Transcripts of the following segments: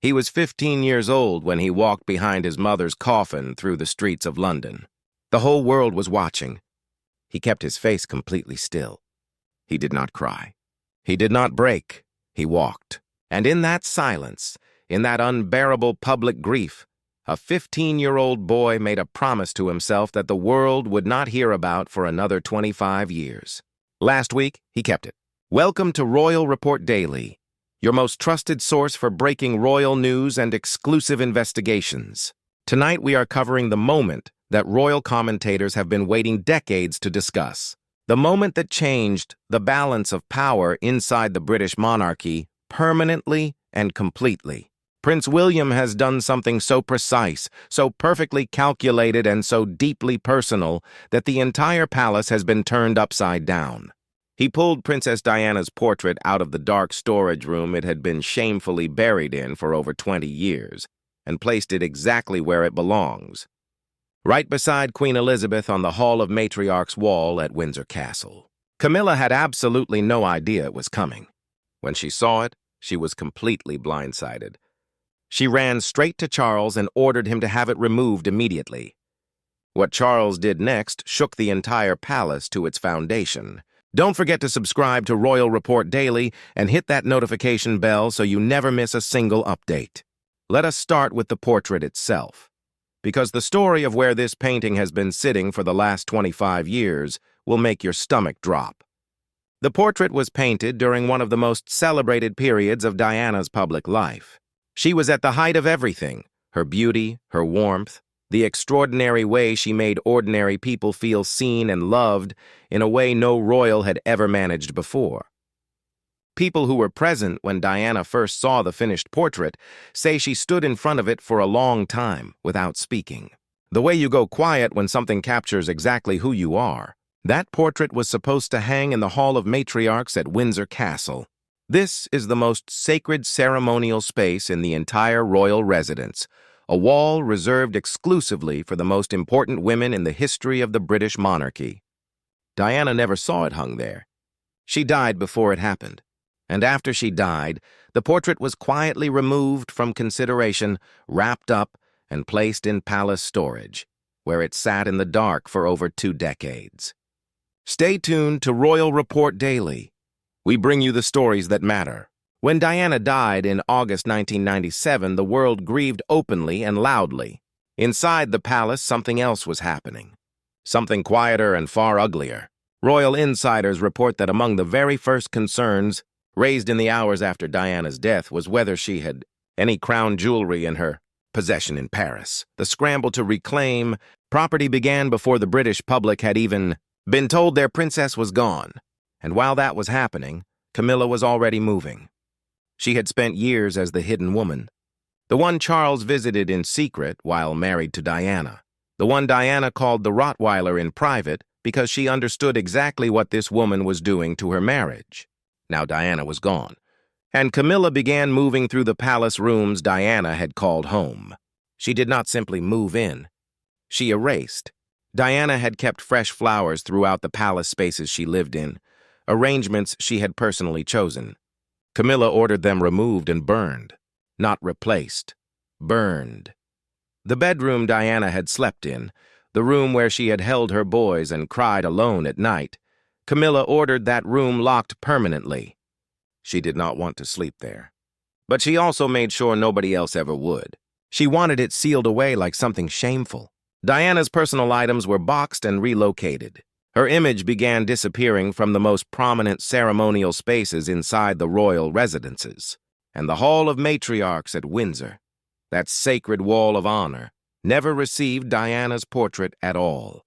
He was 15 years old when he walked behind his mother's coffin through the streets of London. The whole world was watching. He kept his face completely still. He did not cry. He did not break. He walked. And in that silence, in that unbearable public grief, a 15-year-old boy made a promise to himself that the world would not hear about for another 25 years. Last week, he kept it. Welcome to Royal Report Daily, your most trusted source for breaking royal news and exclusive investigations. Tonight, we are covering the moment that royal commentators have been waiting decades to discuss. The moment that changed the balance of power inside the British monarchy permanently and completely. Prince William has done something so precise, so perfectly calculated, and so deeply personal that the entire palace has been turned upside down. He pulled Princess Diana's portrait out of the dark storage room it had been shamefully buried in for over 20 years and placed it exactly where it belongs, right beside Queen Elizabeth on the Hall of Matriarchs wall at Windsor Castle. Camilla had absolutely no idea it was coming. When she saw it, she was completely blindsided. She ran straight to Charles and ordered him to have it removed immediately. What Charles did next shook the entire palace to its foundation. Don't forget to subscribe to Royal Report Daily and hit that notification bell so you never miss a single update. Let us start with the portrait itself, because the story of where this painting has been sitting for the last 25 years will make your stomach drop. The portrait was painted during one of the most celebrated periods of Diana's public life. She was at the height of everything: her beauty, her warmth, the extraordinary way she made ordinary people feel seen and loved in a way no royal had ever managed before. People who were present when Diana first saw the finished portrait say she stood in front of it for a long time without speaking. The way you go quiet when something captures exactly who you are. That portrait was supposed to hang in the Hall of Matriarchs at Windsor Castle. This is the most sacred ceremonial space in the entire royal residence, a wall reserved exclusively for the most important women in the history of the British monarchy. Diana never saw it hung there. She died before it happened, and after she died, the portrait was quietly removed from consideration, wrapped up, and placed in palace storage, where it sat in the dark for over 2 decades. Stay tuned to Royal Report Daily. We bring you the stories that matter. When Diana died in August 1997, the world grieved openly and loudly. Inside the palace, something else was happening. Something quieter and far uglier. Royal insiders report that among the very first concerns raised in the hours after Diana's death was whether she had any crown jewelry in her possession in Paris. The scramble to reclaim property began before the British public had even been told their princess was gone. And while that was happening, Camilla was already moving. She had spent years as the hidden woman, the one Charles visited in secret while married to Diana, the one Diana called the Rottweiler in private because she understood exactly what this woman was doing to her marriage. Now Diana was gone, and Camilla began moving through the palace rooms Diana had called home. She did not simply move in. She erased. Diana had kept fresh flowers throughout the palace spaces she lived in, arrangements she had personally chosen. Camilla ordered them removed and burned, not replaced, burned. The bedroom Diana had slept in, the room where she had held her boys and cried alone at night, Camilla ordered that room locked permanently. She did not want to sleep there. But she also made sure nobody else ever would. She wanted it sealed away like something shameful. Diana's personal items were boxed and relocated. Her image began disappearing from the most prominent ceremonial spaces inside the royal residences, and the Hall of Matriarchs at Windsor, that sacred wall of honor, never received Diana's portrait at all.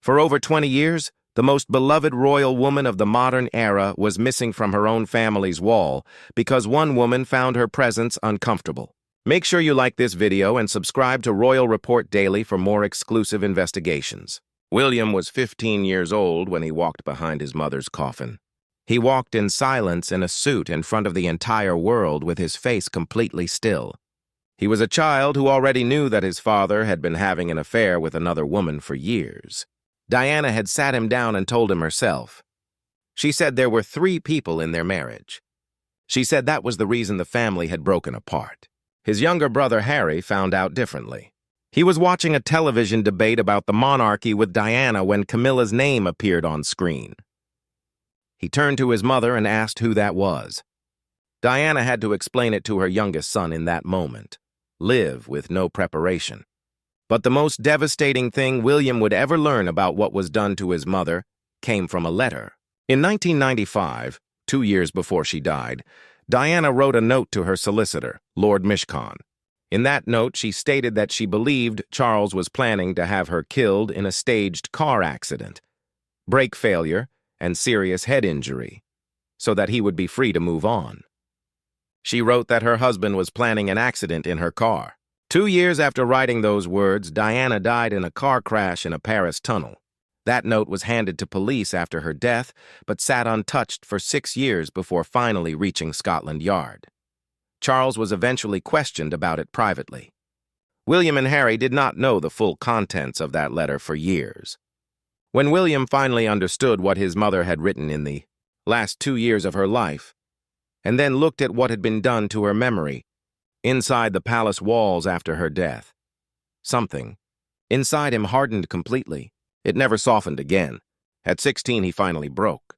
For over 20 years, the most beloved royal woman of the modern era was missing from her own family's wall because one woman found her presence uncomfortable. Make sure you like this video and subscribe to Royal Report Daily for more exclusive investigations. William was 15 years old when he walked behind his mother's coffin. He walked in silence in a suit in front of the entire world with his face completely still. He was a child who already knew that his father had been having an affair with another woman for years. Diana had sat him down and told him herself. She said there were 3 people in their marriage. She said that was the reason the family had broken apart. His younger brother Harry found out differently. He was watching a television debate about the monarchy with Diana when Camilla's name appeared on screen. He turned to his mother and asked who that was. Diana had to explain it to her youngest son in that moment. Live with no preparation. But the most devastating thing William would ever learn about what was done to his mother came from a letter. In 1995, 2 years before she died, Diana wrote a note to her solicitor, Lord Mishcon. In that note, she stated that she believed Charles was planning to have her killed in a staged car accident, brake failure, and serious head injury, so that he would be free to move on. She wrote that her husband was planning an accident in her car. 2 years after writing those words, Diana died in a car crash in a Paris tunnel. That note was handed to police after her death, but sat untouched for 6 years before finally reaching Scotland Yard. Charles was eventually questioned about it privately. William and Harry did not know the full contents of that letter for years. When William finally understood what his mother had written in the last 2 years of her life, and then looked at what had been done to her memory inside the palace walls after her death, something inside him hardened completely. It never softened again. At 16, he finally broke.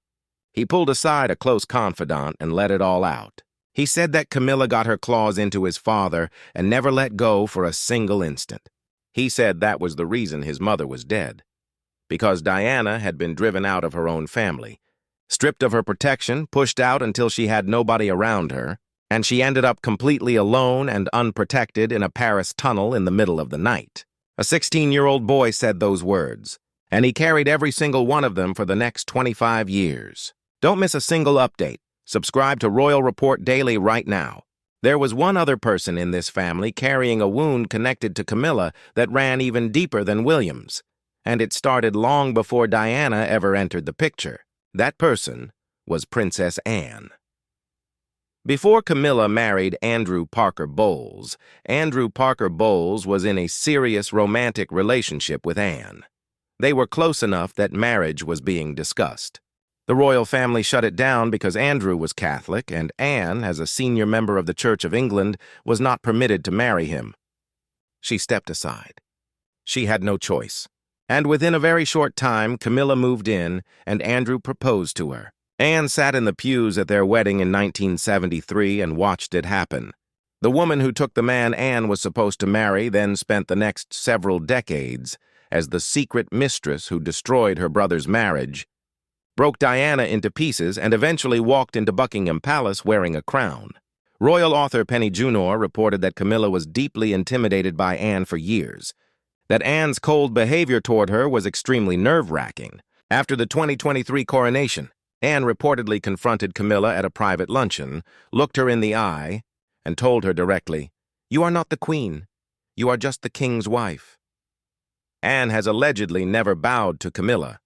He pulled aside a close confidant and let it all out. He said that Camilla got her claws into his father and never let go for a single instant. He said that was the reason his mother was dead, because Diana had been driven out of her own family, stripped of her protection, pushed out until she had nobody around her, and she ended up completely alone and unprotected in a Paris tunnel in the middle of the night. A 16-year-old boy said those words, and he carried every single one of them for the next 25 years. Don't miss a single update. Subscribe to Royal Report Daily right now. There was one other person in this family carrying a wound connected to Camilla that ran even deeper than William's, and it started long before Diana ever entered the picture. That person was Princess Anne. Before Camilla married Andrew Parker Bowles, Andrew Parker Bowles was in a serious romantic relationship with Anne. They were close enough that marriage was being discussed. The royal family shut it down because Andrew was Catholic, and Anne, as a senior member of the Church of England, was not permitted to marry him. She stepped aside. She had no choice. And within a very short time, Camilla moved in, and Andrew proposed to her. Anne sat in the pews at their wedding in 1973 and watched it happen. The woman who took the man Anne was supposed to marry then spent the next several decades as the secret mistress who destroyed her brother's marriage, broke Diana into pieces, and eventually walked into Buckingham Palace wearing a crown. Royal author Penny Junor reported that Camilla was deeply intimidated by Anne for years, that Anne's cold behavior toward her was extremely nerve-wracking. After the 2023 coronation, Anne reportedly confronted Camilla at a private luncheon, looked her in the eye, and told her directly, "You are not the queen. You are just the king's wife." Anne has allegedly never bowed to Camilla.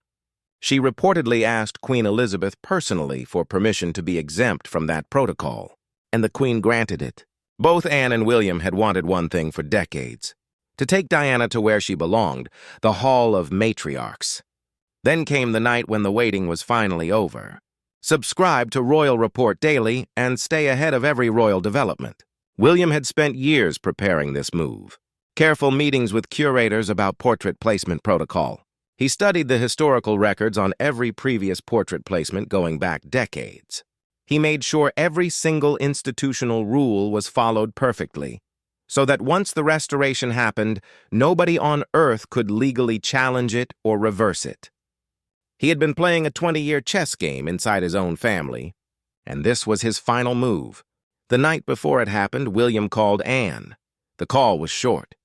She reportedly asked Queen Elizabeth personally for permission to be exempt from that protocol, and the Queen granted it. Both Anne and William had wanted one thing for decades: to take Diana to where she belonged, the Hall of Matriarchs. Then came the night when the waiting was finally over. Subscribe to Royal Report Daily and stay ahead of every royal development. William had spent years preparing this move. Careful meetings with curators about portrait placement protocol. He studied the historical records on every previous portrait placement going back decades. He made sure every single institutional rule was followed perfectly, so that once the restoration happened, nobody on earth could legally challenge it or reverse it. He had been playing a 20-year chess game inside his own family, and this was his final move. The night before it happened, William called Anne. The call was short.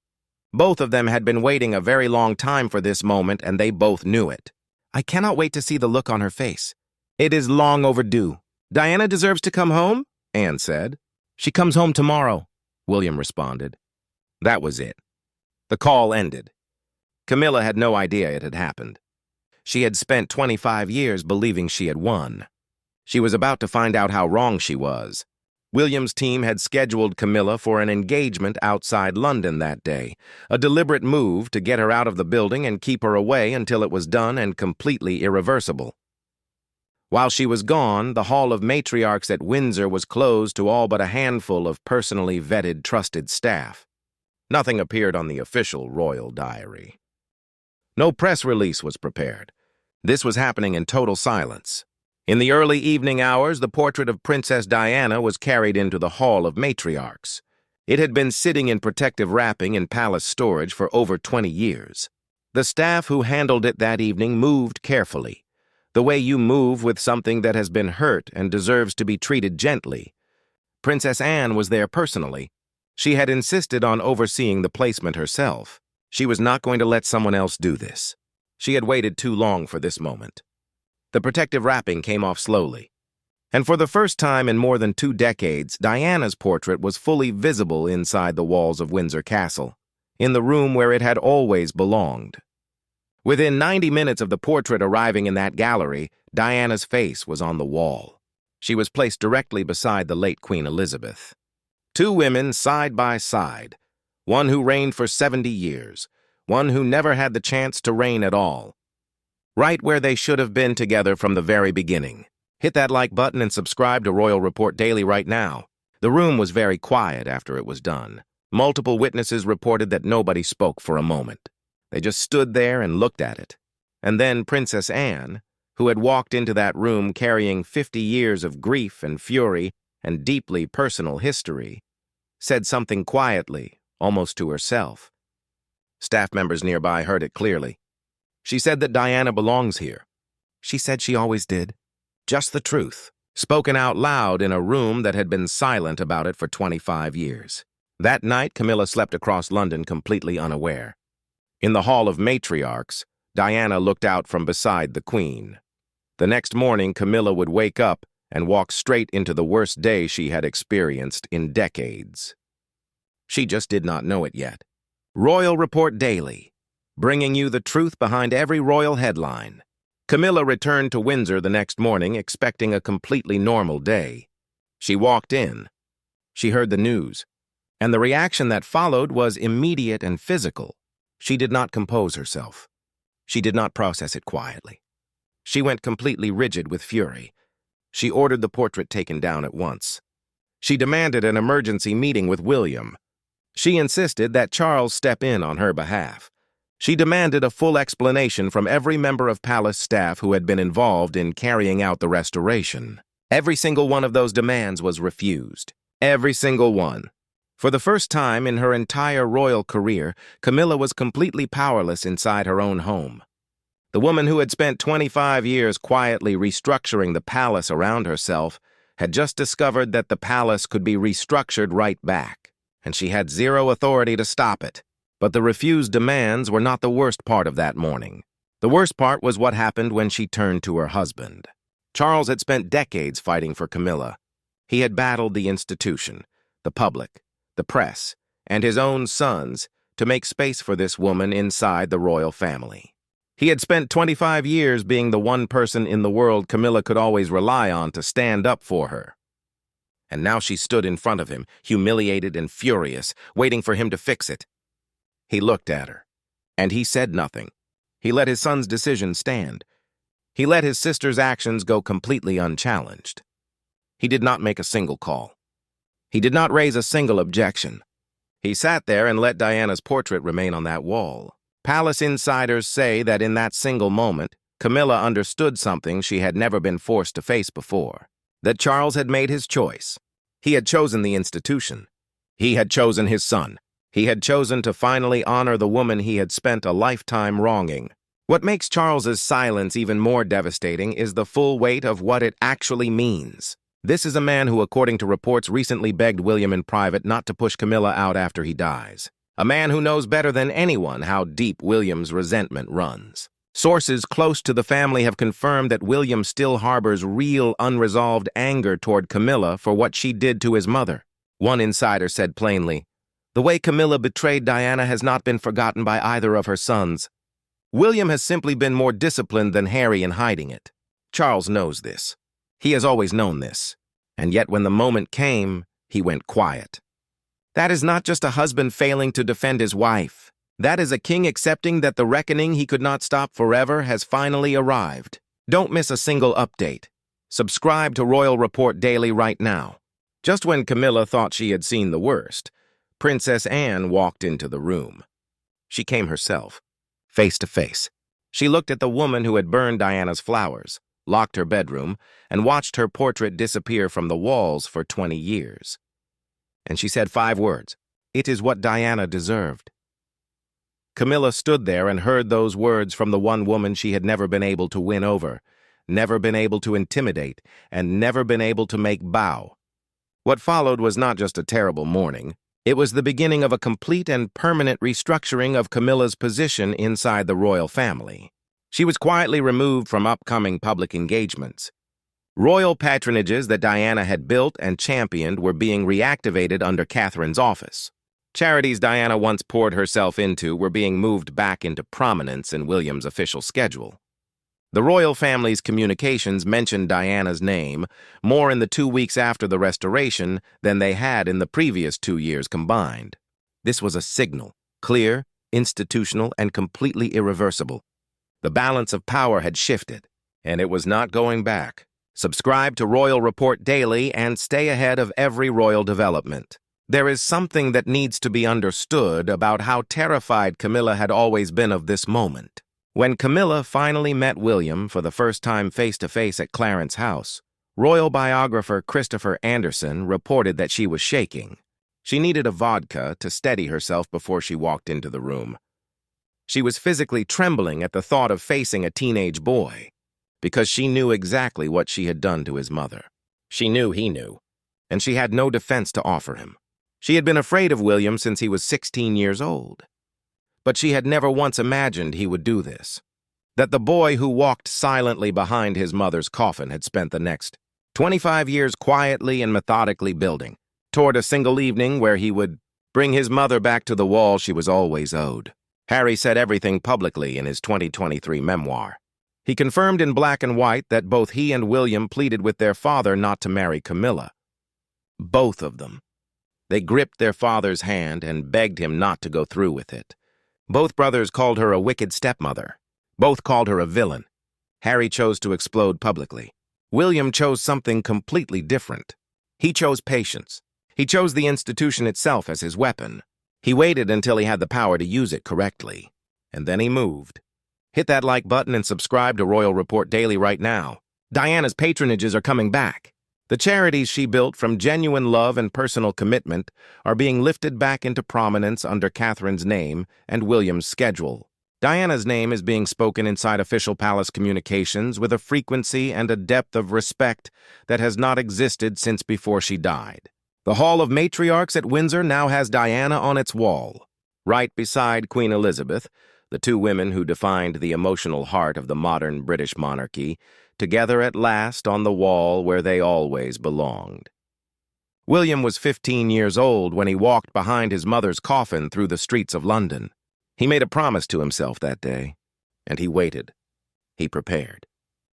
Both of them had been waiting a very long time for this moment, and they both knew it. "I cannot wait to see the look on her face. It is long overdue." "Diana deserves to come home?" Anne said. "She comes home tomorrow," William responded. That was it. The call ended. Camilla had no idea it had happened. She had spent 25 years believing she had won. She was about to find out how wrong she was. William's team had scheduled Camilla for an engagement outside London that day, a deliberate move to get her out of the building and keep her away until it was done and completely irreversible. While she was gone, the Hall of Matriarchs at Windsor was closed to all but a handful of personally vetted, trusted staff. Nothing appeared on the official royal diary. No press release was prepared. This was happening in total silence. In the early evening hours, the portrait of Princess Diana was carried into the Hall of Matriarchs. It had been sitting in protective wrapping in palace storage for over 20 years. The staff who handled it that evening moved carefully, the way you move with something that has been hurt and deserves to be treated gently. Princess Anne was there personally. She had insisted on overseeing the placement herself. She was not going to let someone else do this. She had waited too long for this moment. The protective wrapping came off slowly. And for the first time in more than 2 decades, Diana's portrait was fully visible inside the walls of Windsor Castle, in the room where it had always belonged. Within 90 minutes of the portrait arriving in that gallery, Diana's face was on the wall. She was placed directly beside the late Queen Elizabeth. 2 women side by side, one who reigned for 70 years, one who never had the chance to reign at all. Right where they should have been together from the very beginning. Hit that like button and subscribe to Royal Report Daily right now. The room was very quiet after it was done. Multiple witnesses reported that nobody spoke for a moment. They just stood there and looked at it. And then Princess Anne, who had walked into that room carrying 50 years of grief and fury and deeply personal history, said something quietly, almost to herself. Staff members nearby heard it clearly. She said that Diana belongs here. She said she always did. Just the truth, spoken out loud in a room that had been silent about it for 25 years. That night, Camilla slept across London completely unaware. In the Hall of Matriarchs, Diana looked out from beside the Queen. The next morning, Camilla would wake up and walk straight into the worst day she had experienced in decades. She just did not know it yet. Royal Report Daily, bringing you the truth behind every royal headline. Camilla returned to Windsor the next morning expecting a completely normal day. She walked in. She heard the news, and the reaction that followed was immediate and physical. She did not compose herself. She did not process it quietly. She went completely rigid with fury. She ordered the portrait taken down at once. She demanded an emergency meeting with William. She insisted that Charles step in on her behalf. She demanded a full explanation from every member of palace staff who had been involved in carrying out the restoration. Every single one of those demands was refused. Every single one. For the first time in her entire royal career, Camilla was completely powerless inside her own home. The woman who had spent 25 years quietly restructuring the palace around herself had just discovered that the palace could be restructured right back, and she had zero authority to stop it. But the refused demands were not the worst part of that morning. The worst part was what happened when she turned to her husband. Charles had spent decades fighting for Camilla. He had battled the institution, the public, the press, and his own sons to make space for this woman inside the royal family. He had spent 25 years being the one person in the world Camilla could always rely on to stand up for her. And now she stood in front of him, humiliated and furious, waiting for him to fix it. He looked at her, and he said nothing. He let his son's decision stand. He let his sister's actions go completely unchallenged. He did not make a single call. He did not raise a single objection. He sat there and let Diana's portrait remain on that wall. Palace insiders say that in that single moment, Camilla understood something she had never been forced to face before. That Charles had made his choice. He had chosen the institution. He had chosen his son. He had chosen to finally honor the woman he had spent a lifetime wronging. What makes Charles's silence even more devastating is the full weight of what it actually means. This is a man who, according to reports, recently begged William in private not to push Camilla out after he dies. A man who knows better than anyone how deep William's resentment runs. Sources close to the family have confirmed that William still harbors real, unresolved anger toward Camilla for what she did to his mother. One insider said plainly, "The way Camilla betrayed Diana has not been forgotten by either of her sons. William has simply been more disciplined than Harry in hiding it. Charles knows this. He has always known this. And yet when the moment came, he went quiet. That is not just a husband failing to defend his wife. That is a king accepting that the reckoning he could not stop forever has finally arrived. Don't miss a single update. Subscribe to Royal Report Daily right now. Just when Camilla thought she had seen the worst, Princess Anne walked into the room. She came herself, face to face. She looked at the woman who had burned Diana's flowers, locked her bedroom, and watched her portrait disappear from the walls for 20 years. And she said 5 words, "It is what Diana deserved." Camilla stood there and heard those words from the one woman she had never been able to win over, never been able to intimidate, and never been able to make bow. What followed was not just a terrible morning. It was the beginning of a complete and permanent restructuring of Camilla's position inside the royal family. She was quietly removed from upcoming public engagements. Royal patronages that Diana had built and championed were being reactivated under Catherine's office. Charities Diana once poured herself into were being moved back into prominence in William's official schedule. The royal family's communications mentioned Diana's name more in the 2 weeks after the restoration than they had in the previous 2 years combined. This was a signal, clear, institutional, and completely irreversible. The balance of power had shifted, and it was not going back. Subscribe to Royal Report Daily and stay ahead of every royal development. There is something that needs to be understood about how terrified Camilla had always been of this moment. When Camilla finally met William for the first time face-to-face at Clarence's house, royal biographer Christopher Anderson reported that she was shaking. She needed a vodka to steady herself before she walked into the room. She was physically trembling at the thought of facing a teenage boy, because she knew exactly what she had done to his mother. She knew he knew, and she had no defense to offer him. She had been afraid of William since he was 16 years old. But she had never once imagined he would do this. That the boy who walked silently behind his mother's coffin had spent the next 25 years quietly and methodically building toward a single evening where he would bring his mother back to the wall she was always owed. Harry said everything publicly in his 2023 memoir. He confirmed in black and white that both he and William pleaded with their father not to marry Camilla. Both of them. They gripped their father's hand and begged him not to go through with it. Both brothers called her a wicked stepmother. Both called her a villain. Harry chose to explode publicly. William chose something completely different. He chose patience. He chose the institution itself as his weapon. He waited until he had the power to use it correctly. And then he moved. Hit that like button and subscribe to Royal Report Daily right now. Diana's patronages are coming back. The charities she built from genuine love and personal commitment are being lifted back into prominence under Catherine's name and William's schedule. Diana's name is being spoken inside official palace communications with a frequency and a depth of respect that has not existed since before she died. The Hall of Matriarchs at Windsor now has Diana on its wall, right beside Queen Elizabeth, the 2 women who defined the emotional heart of the modern British monarchy, together at last on the wall where they always belonged. William was 15 years old when he walked behind his mother's coffin through the streets of London. He made a promise to himself that day, and he waited. He prepared.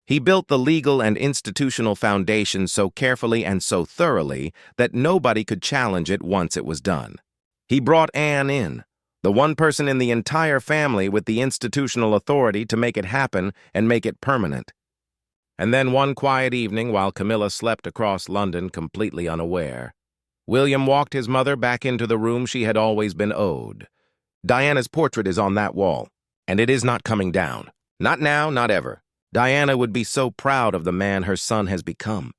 He built the legal and institutional foundation so carefully and so thoroughly that nobody could challenge it once it was done. He brought Anne in, the one person in the entire family with the institutional authority to make it happen and make it permanent. And then one quiet evening, while Camilla slept across London completely unaware, William walked his mother back into the room she had always been owed. Diana's portrait is on that wall, and it is not coming down. Not now, not ever. Diana would be so proud of the man her son has become.